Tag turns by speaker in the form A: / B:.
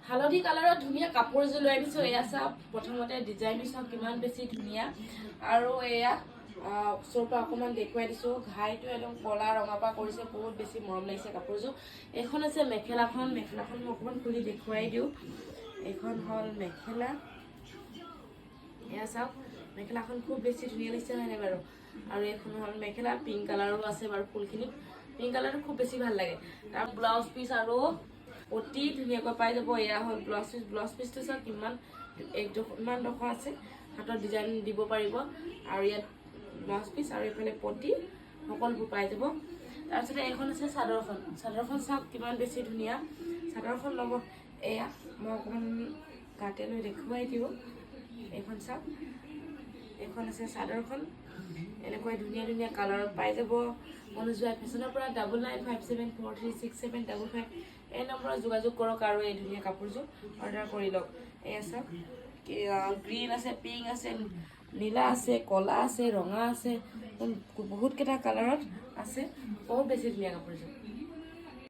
A: হালধি কালাৰৰ ধুনীয়া কাপোৰ এযোৰ লৈ আনিছোঁ। এয়া চাওক, প্ৰথমতে ডিজাইনটো চাওক কিমান বেছি ধুনীয়া। আৰু এয়া ওচৰৰ পৰা অকণমান দেখুৱাই দিছোঁ। ঘাইটো একদম কলা ৰঙা পৰা কৰিছে, বহুত বেছি মৰম লাগিছে কাপোৰযোৰ। এইখন আছে মেখেলাখন মই অকণমান খুলি দেখুৱাই দিওঁ। এইখন হ'ল মেখেলা। এয়া চাওক, মেখেলাখন খুব বেছি ধুনীয়া লাগিছে হয়নে বাৰু। আৰু এইখন হ'ল মেখেলা, পিংক কালাৰো আছে বাৰু ফুলখিনি। পিংক কালাৰটো খুব বেছি ভাল লাগে। তাৰ ব্লাউজ পিচ আৰু অতি ধুনীয়াকৈ পাই যাব। এয়া হ'ল ব্লাউজ পিচটো চাওক কিমান ডোখৰ আছে, হাতত ডিজাইন দিব পাৰিব। আৰু ইয়াত ব্লাউজ পিচ আৰু এইফালে পটি সকলোবোৰ পাই যাব। তাৰপিছতে এইখন আছে চাদৰখন চাওক কিমান বেছি ধুনীয়া। চাদৰখন ল'ব, এয়া মই অকণমান গাতে লৈ দেখুৱাই দিওঁ। এইখন চাওক, এইখন আছে চাদৰখন। এনেকৈ ধুনীয়া ধুনীয়া কালাৰত পাই যাব। মনোজোৱা ফেশ্বনৰ পৰা 9957436755 এই নম্বৰত যোগাযোগ কৰক আৰু এই ধুনীয়া কাপোৰযোৰ অৰ্ডাৰ কৰি লওক। এয়া চাওক, গ্ৰীণ আছে, পিংক আছে, নীলা আছে, কলা আছে, ৰঙা আছে, বহুত কেইটা কালাৰত আছে। বহুত বেছি ধুনীয়া কাপোৰযোৰ।